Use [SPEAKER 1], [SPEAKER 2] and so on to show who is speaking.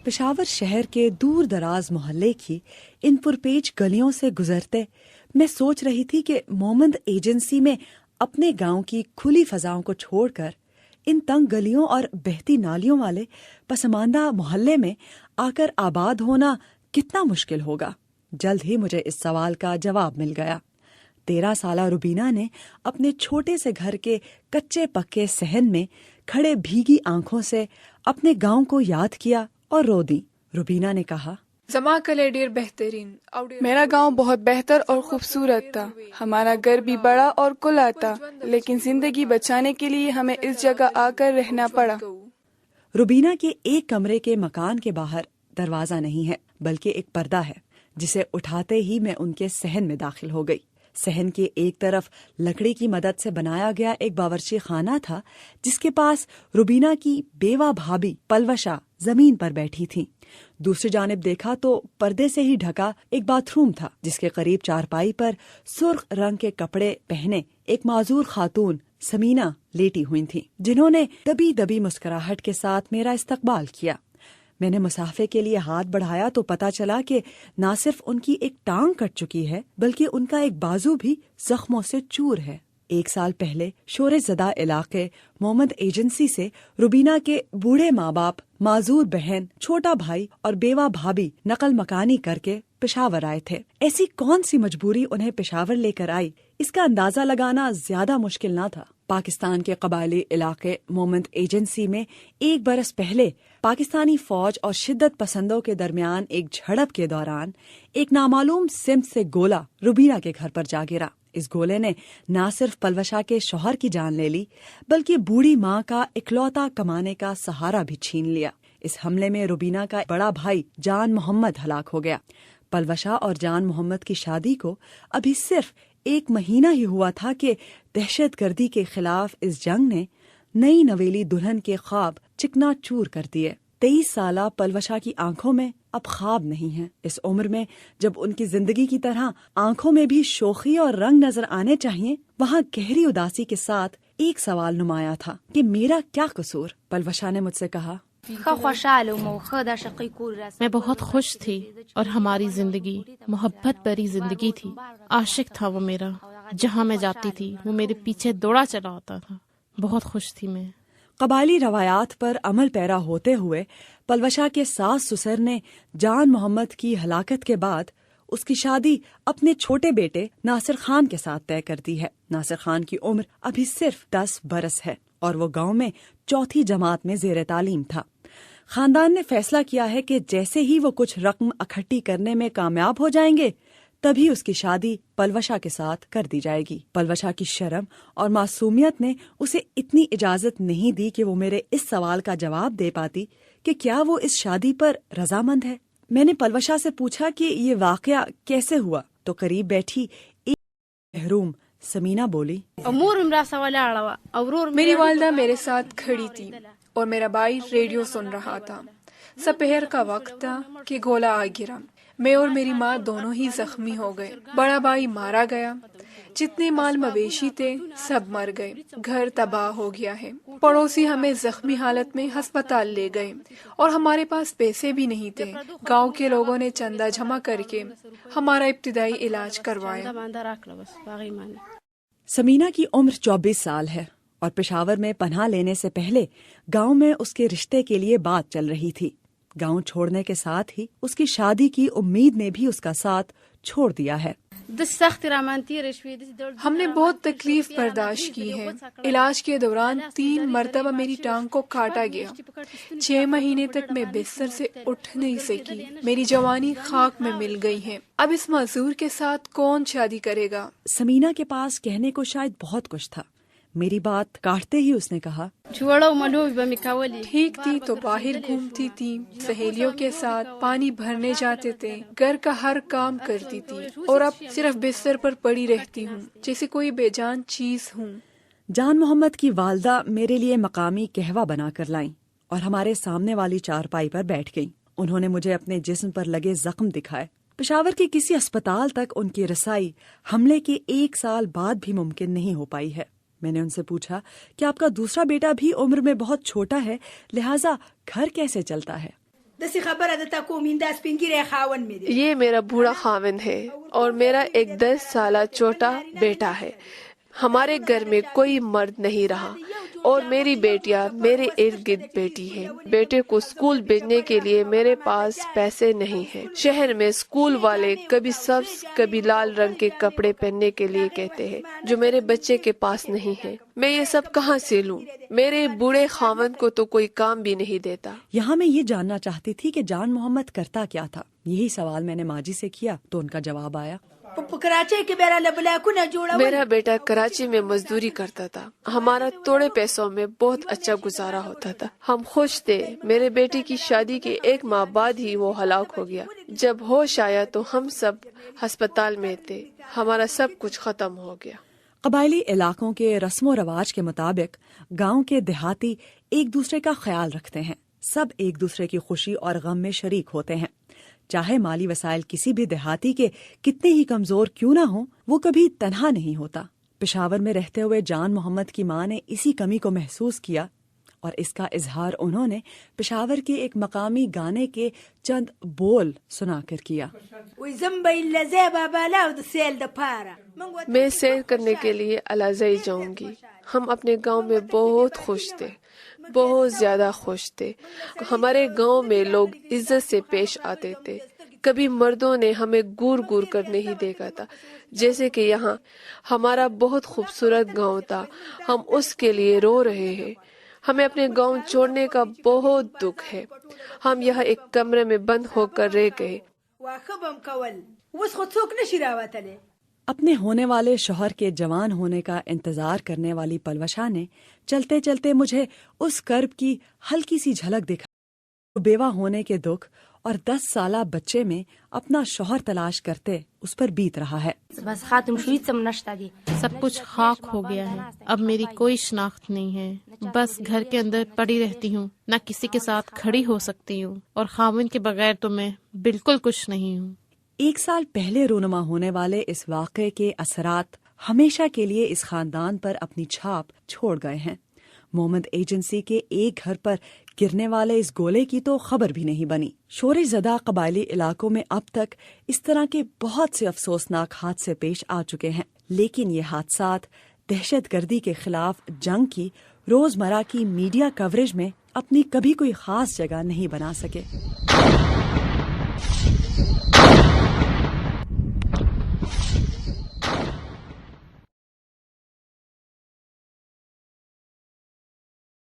[SPEAKER 1] پشاور شہر کے دور دراز محلے کی ان پرپیچ گلیوں سے گزرتے میں سوچ رہی تھی کہ مومند ایجنسی میں اپنے گاؤں کی کھلی فضاؤں کو چھوڑ کر ان تنگ گلیوں اور بہتی نالیوں والے پسماندہ محلے میں آ کر آباد ہونا کتنا مشکل ہوگا۔ جلد ہی مجھے اس سوال کا جواب مل گیا۔ 13 سالہ روبینہ نے اپنے چھوٹے سے گھر کے کچے پکے صحن میں کھڑے بھیگی آنکھوں سے اپنے گاؤں کو یاد کیا اور رو دی۔ روبینہ نے کہا،
[SPEAKER 2] زما کلے ڈیر بہترین، میرا گاؤں بہت بہتر اور خوبصورت تھا، ہمارا گھر بھی بڑا اور کھلا تھا، لیکن زندگی بچانے کے لیے ہمیں اس جگہ آ کر رہنا پڑا۔
[SPEAKER 1] روبینہ کے ایک کمرے کے مکان کے باہر دروازہ نہیں ہے بلکہ ایک پردہ ہے، جسے اٹھاتے ہی میں ان کے صحن میں داخل ہو گئی۔ صحن کے ایک طرف لکڑی کی مدد سے بنایا گیا ایک باورچی خانہ تھا، جس کے پاس روبینہ کی بیوہ بھابھی پلوشا زمین پر بیٹھی تھیں۔ دوسری جانب دیکھا تو پردے سے ہی ڈھکا ایک باتھ روم تھا، جس کے قریب چارپائی پر سرخ رنگ کے کپڑے پہنے ایک معذور خاتون سمینہ لیٹی ہوئی تھیں، جنہوں نے دبی دبی مسکراہٹ کے ساتھ میرا استقبال کیا۔ میں نے مسافے کے لیے ہاتھ بڑھایا تو پتا چلا کہ نہ صرف ان کی ایک ٹانگ کٹ چکی ہے بلکہ ان کا ایک بازو بھی زخموں سے چور ہے۔ 1 سال پہلے شورش زدہ علاقے مومند ایجنسی سے روبینہ کے بوڑھے ماں باپ، معذور بہن، چھوٹا بھائی اور بیوہ بھابھی نقل مکانی کر کے پشاور آئے تھے۔ ایسی کون سی مجبوری انہیں پشاور لے کر آئی، اس کا اندازہ لگانا زیادہ مشکل نہ تھا۔ پاکستان کے قبائلی علاقے مومند ایجنسی میں 1 برس پہلے پاکستانی فوج اور شدت پسندوں کے درمیان ایک جھڑپ کے دوران ایک نامعلوم سمت سے گولہ روبینہ کے گھر پر جا گرا۔ اس گولے نے نہ صرف پلوشا کے شوہر کی جان لے لی بلکہ بوڑھی ماں کا اکلوتا کمانے کا سہارا بھی چھین لیا۔ اس حملے میں روبینہ کا بڑا بھائی جان محمد ہلاک ہو گیا۔ پلوشا اور جان محمد کی شادی کو ابھی صرف 1 مہینہ ہی ہوا تھا کہ دہشت گردی کے خلاف اس جنگ نے نئی نویلی دلہن کے خواب چکنا چور کر دیے۔ 23 سالہ پلوشا کی آنکھوں میں اب خواب نہیں ہے۔ اس عمر میں جب ان کی زندگی کی طرح آنکھوں میں بھی شوخی اور رنگ نظر آنے چاہیے، وہاں گہری اداسی کے ساتھ ایک سوال نمایاں تھا کہ میرا کیا قصور؟ پلوشا نے مجھ سے کہا،
[SPEAKER 3] میں بہت خوش تھی اور ہماری زندگی محبت بھری زندگی تھی۔ عاشق تھا وہ میرا، جہاں میں جاتی تھی وہ میرے پیچھے دوڑا چلا ہوتا تھا۔ بہت خوش تھی میں۔
[SPEAKER 1] قبائلی روایات پر عمل پیرا ہوتے ہوئے پلوشا کے ساس سسر نے جان محمد کی ہلاکت کے بعد اس کی شادی اپنے چھوٹے بیٹے ناصر خان کے ساتھ طے کر دی ہے۔ ناصر خان کی عمر ابھی صرف 10 برس ہے اور وہ گاؤں میں 4تھی جماعت میں زیر تعلیم تھا۔ خاندان نے فیصلہ کیا ہے کہ جیسے ہی وہ کچھ رقم اکٹھی کرنے میں کامیاب ہو جائیں گے تبھی اس کی شادی پلوشا کے ساتھ کر دی جائے گی۔ پلوشا کی شرم اور معصومیت نے اسے اتنی اجازت نہیں دی کہ وہ میرے اس سوال کا جواب دے پاتی کہ کیا وہ اس شادی پر رضامند ہے۔ میں نے پلوشا سے پوچھا کہ یہ واقعہ کیسے ہوا تو قریب بیٹھی ایک محروم سمینہ بولی،
[SPEAKER 2] میری والدہ میرے ساتھ کھڑی تھی اور میرا بھائی ریڈیو سن رہا تھا۔ سپہر کا وقت تھا کہ گولہ آ گرا۔ میں اور میری ماں دونوں ہی زخمی ہو گئے۔ بڑا بھائی مارا گیا، جتنے مال مویشی تھے سب مر گئے، گھر تباہ ہو گیا ہے۔ پڑوسی ہمیں زخمی حالت میں ہسپتال لے گئے اور ہمارے پاس پیسے بھی نہیں تھے۔ گاؤں کے لوگوں نے چندہ جمع کر کے ہمارا ابتدائی علاج کروایا۔
[SPEAKER 1] سمینہ کی عمر 24 سال ہے اور پشاور میں پناہ لینے سے پہلے گاؤں میں اس کے رشتے کے لیے بات چل رہی تھی۔ گاؤں چھوڑنے کے ساتھ ہی اس کی شادی کی امید نے بھی اس کا ساتھ چھوڑ دیا ہے۔
[SPEAKER 2] ہم نے بہت تکلیف برداشت کی ہے۔ علاج کے دوران 3 مرتبہ میری ٹانگ کو کاٹا گیا۔ 6 مہینے تک میں بستر سے اٹھ نہیں سکی۔ میری جوانی خاک میں مل گئی ہے۔ اب اس معذور کے ساتھ کون شادی کرے گا؟
[SPEAKER 1] سمینہ کے پاس کہنے کو شاید بہت کچھ تھا۔ میری بات کاٹتے ہی اس نے کہا،
[SPEAKER 2] ٹھیک تھی تو باہر گھومتی تھی، سہیلیوں کے ساتھ پانی بھرنے جاتے تھے، گھر کا ہر کام کرتی تھی، اور اب صرف بستر پر پڑی رہتی ہوں جیسے کوئی بے جان چیز ہوں۔
[SPEAKER 1] جان محمد کی والدہ میرے لیے مقامی قہوہ بنا کر لائیں اور ہمارے سامنے والی چارپائی پر بیٹھ گئیں۔ انہوں نے مجھے اپنے جسم پر لگے زخم دکھائے۔ پشاور کے کسی اسپتال تک ان کی رسائی حملے کے 1 سال بعد بھی ممکن نہیں ہو پائی ہے۔ میں نے ان سے پوچھا کہ آپ کا دوسرا بیٹا بھی عمر میں بہت چھوٹا ہے، لہٰذا گھر کیسے چلتا ہے؟
[SPEAKER 4] یہ میرا بوڑھا خاوند ہے اور میرا ایک 10 سالہ چھوٹا بیٹا ہے. ہمارے گھر میں کوئی مرد نہیں رہا اور میری بیٹیاں میرے ارد گرد بیٹھی ہے. بیٹے کو اسکول بھیجنے کے لیے میرے پاس پیسے نہیں ہیں. شہر میں اسکول والے کبھی سبز کبھی لال رنگ کے کپڑے پہننے کے لیے کہتے ہیں جو میرے بچے کے پاس نہیں ہے. میں یہ سب کہاں سے لوں؟ میرے بوڑھے خاوند کو تو کوئی کام بھی نہیں دیتا.
[SPEAKER 1] یہاں میں یہ جاننا چاہتی تھی کہ جان محمد کرتا کیا تھا. یہی سوال میں نے ماجی سے کیا تو ان کا جواب آیا.
[SPEAKER 4] میرا بیٹا کراچی میں مزدوری کرتا تھا. ہمارا تھوڑے پیسوں میں بہت اچھا گزارا ہوتا تھا. ہم خوش تھے. میرے بیٹے کی شادی کے 1 ماہ بعد ہی وہ ہلاک ہو گیا. جب ہوش آیا تو ہم سب ہسپتال میں تھے. ہمارا سب کچھ ختم ہو گیا.
[SPEAKER 1] قبائلی علاقوں کے رسم و رواج کے مطابق گاؤں کے دیہاتی ایک دوسرے کا خیال رکھتے ہیں. سب ایک دوسرے کی خوشی اور غم میں شریک ہوتے ہیں. چاہے مالی وسائل کسی بھی دیہاتی کے کتنے ہی کمزور کیوں نہ ہوں، وہ کبھی تنہا نہیں ہوتا. پشاور میں رہتے ہوئے جان محمد کی ماں نے اسی کمی کو محسوس کیا اور اس کا اظہار انہوں نے پشاور کے ایک مقامی گانے کے چند بول سنا کر کیا.
[SPEAKER 4] میں سیر کرنے کے لیے الازئی جاؤں گی. ہم اپنے گاؤں میں بہت خوش تھے، بہت زیادہ خوش تھے. ہمارے گاؤں میں لوگ عزت سے پیش آتے تھے. کبھی مردوں نے ہمیں گور گور کر نہیں دیکھا تھا. جیسے کہ یہاں ہمارا بہت خوبصورت گاؤں تھا. ہم اس کے لیے رو رہے ہیں. ہمیں اپنے گاؤں چھوڑنے کا بہت دکھ ہے. ہم یہاں ایک کمرے میں بند ہو کر رہ گئے.
[SPEAKER 1] اپنے ہونے والے شوہر کے جوان ہونے کا انتظار کرنے والی پلوشا نے چلتے چلتے مجھے اس کرب کی ہلکی سی جھلک دکھا. بیوہ ہونے کے دکھ اور 10 سالہ بچے میں اپنا شوہر تلاش کرتے اس پر بیت رہا ہے.
[SPEAKER 3] سب کچھ خاک ہو گیا ہے. اب میری کوئی شناخت نہیں ہے. بس گھر کے اندر پڑی رہتی ہوں. نہ کسی کے ساتھ کھڑی ہو سکتی ہوں اور خاوند کے بغیر تو میں بالکل کچھ نہیں ہوں.
[SPEAKER 1] 1 سال پہلے رونما ہونے والے اس واقعے کے اثرات ہمیشہ کے لیے اس خاندان پر اپنی چھاپ چھوڑ گئے ہیں. محمد ایجنسی کے ایک گھر پر گرنے والے اس گولے کی تو خبر بھی نہیں بنی. شورش زدہ قبائلی علاقوں میں اب تک اس طرح کے بہت سے افسوسناک حادثے پیش آ چکے ہیں، لیکن یہ حادثات دہشت گردی کے خلاف جنگ کی روزمرہ کی میڈیا کوریج میں اپنی کبھی کوئی خاص جگہ نہیں بنا سکے.